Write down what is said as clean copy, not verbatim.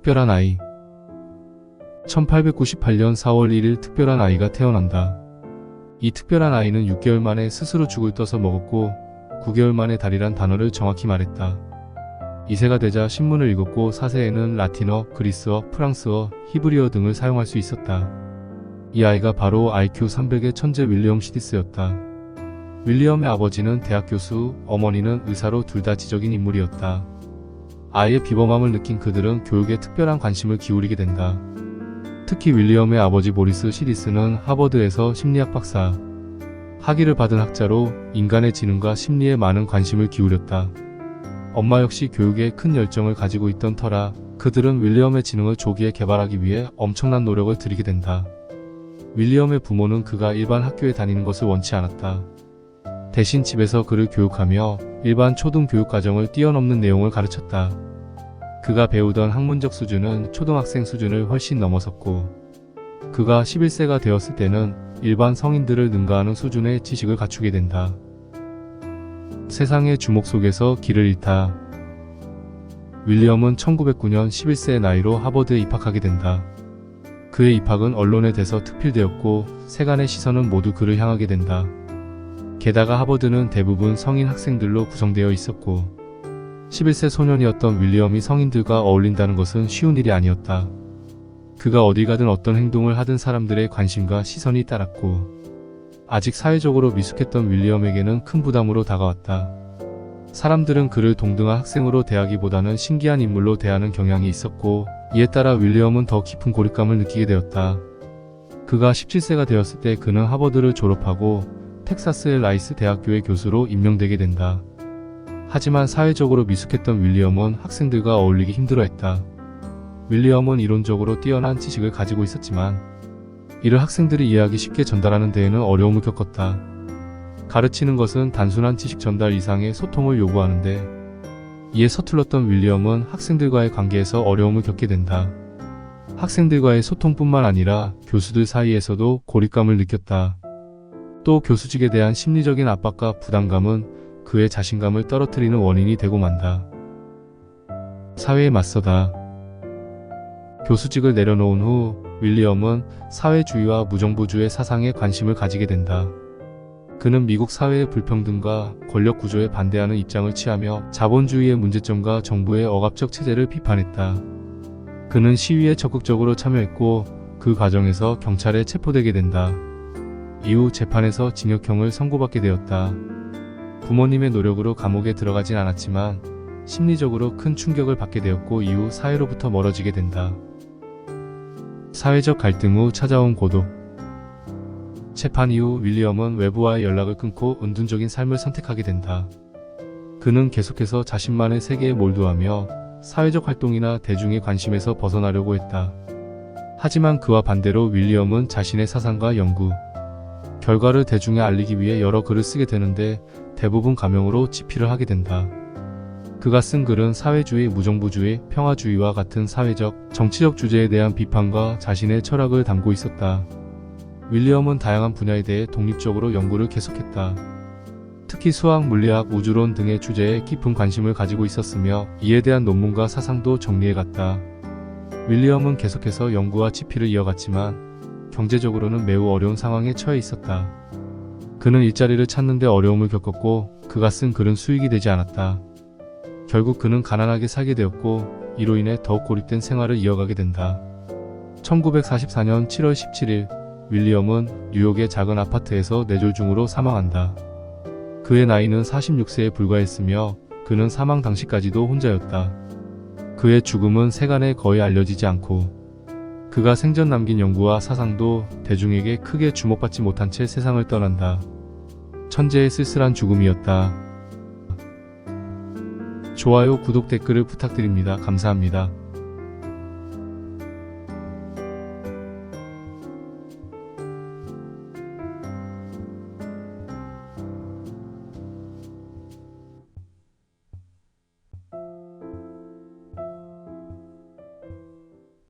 특별한 아이. 1898년 4월 1일 특별한 아이가 태어난다. 이 특별한 아이는 6개월 만에 스스로 죽을 떠서 먹었고 9개월 만에 달이란 단어를 정확히 말했다. 2세가 되자 신문을 읽었고 4세에는 라틴어, 그리스어, 프랑스어, 히브리어 등을 사용할 수 있었다. 이 아이가 바로 IQ 300의 천재 윌리엄 시디스였다. 윌리엄의 아버지는 대학 교수, 어머니는 의사로 둘 다 지적인 인물이었다. 아이의 비범함을 느낀 그들은 교육에 특별한 관심을 기울이게 된다. 특히 윌리엄의 아버지 모리스 시디스는 하버드에서 심리학 박사, 학위를 받은 학자로 인간의 지능과 심리에 많은 관심을 기울였다. 엄마 역시 교육에 큰 열정을 가지고 있던 터라 그들은 윌리엄의 지능을 조기에 개발하기 위해 엄청난 노력을 들이게 된다. 윌리엄의 부모는 그가 일반 학교에 다니는 것을 원치 않았다. 대신 집에서 그를 교육하며 일반 초등교육 과정을 뛰어넘는 내용을 가르쳤다. 그가 배우던 학문적 수준은 초등학생 수준을 훨씬 넘어섰고 그가 11세가 되었을 때는 일반 성인들을 능가하는 수준의 지식을 갖추게 된다. 세상의 주목 속에서 길을 잃다. 윌리엄은 1909년 11세의 나이로 하버드에 입학하게 된다. 그의 입학은 언론에 대서특필되었고 세간의 시선은 모두 그를 향하게 된다. 게다가 하버드는 대부분 성인 학생들로 구성되어 있었고 11세 소년이었던 윌리엄이 성인들과 어울린다는 것은 쉬운 일이 아니었다. 그가 어디 가든 어떤 행동을 하든 사람들의 관심과 시선이 따랐고 아직 사회적으로 미숙했던 윌리엄에게는 큰 부담으로 다가왔다. 사람들은 그를 동등한 학생으로 대하기보다는 신기한 인물로 대하는 경향이 있었고 이에 따라 윌리엄은 더 깊은 고립감을 느끼게 되었다. 그가 17세가 되었을 때 그는 하버드를 졸업하고 텍사스의 라이스 대학교의 교수로 임명되게 된다. 하지만 사회적으로 미숙했던 윌리엄은 학생들과 어울리기 힘들어했다. 윌리엄은 이론적으로 뛰어난 지식을 가지고 있었지만 이를 학생들이 이해하기 쉽게 전달하는 데에는 어려움을 겪었다. 가르치는 것은 단순한 지식 전달 이상의 소통을 요구하는데 이에 서툴렀던 윌리엄은 학생들과의 관계에서 어려움을 겪게 된다. 학생들과의 소통뿐만 아니라 교수들 사이에서도 고립감을 느꼈다. 또 교수직에 대한 심리적인 압박과 부담감은 그의 자신감을 떨어뜨리는 원인이 되고 만다. 사회에 맞서다. 교수직을 내려놓은 후 윌리엄은 사회주의와 무정부주의 사상에 관심을 가지게 된다. 그는 미국 사회의 불평등과 권력 구조에 반대하는 입장을 취하며 자본주의의 문제점과 정부의 억압적 체제를 비판했다. 그는 시위에 적극적으로 참여했고 그 과정에서 경찰에 체포되게 된다. 이후 재판에서 징역형을 선고받게 되었다. 부모님의 노력으로 감옥에 들어가진 않았지만 심리적으로 큰 충격을 받게 되었고 이후 사회로부터 멀어지게 된다. 사회적 갈등 후 찾아온 고독. 재판 이후 윌리엄은 외부와의 연락을 끊고 은둔적인 삶을 선택하게 된다. 그는 계속해서 자신만의 세계에 몰두하며 사회적 활동이나 대중의 관심에서 벗어나려고 했다. 하지만 그와 반대로 윌리엄은 자신의 사상과 연구, 결과를 대중에 알리기 위해 여러 글을 쓰게 되는데 대부분 가명으로 집필을 하게 된다. 그가 쓴 글은 사회주의, 무정부주의, 평화주의와 같은 사회적, 정치적 주제에 대한 비판과 자신의 철학을 담고 있었다. 윌리엄은 다양한 분야에 대해 독립적으로 연구를 계속했다. 특히 수학, 물리학, 우주론 등의 주제에 깊은 관심을 가지고 있었으며 이에 대한 논문과 사상도 정리해갔다. 윌리엄은 계속해서 연구와 집필을 이어갔지만 경제적으로는 매우 어려운 상황에 처해 있었다. 그는 일자리를 찾는 데 어려움을 겪었고 그가 쓴 글은 수익이 되지 않았다. 결국 그는 가난하게 살게 되었고 이로 인해 더욱 고립된 생활을 이어가게 된다. 1944년 7월 17일 윌리엄은 뉴욕의 작은 아파트에서 뇌졸중으로 사망한다. 그의 나이는 46세에 불과했으며 그는 사망 당시까지도 혼자였다. 그의 죽음은 세간에 거의 알려지지 않고 그가 생전 남긴 연구와 사상도 대중에게 크게 주목받지 못한 채 세상을 떠난다. 천재의 쓸쓸한 죽음이었다. 좋아요, 구독, 댓글을 부탁드립니다. 감사합니다.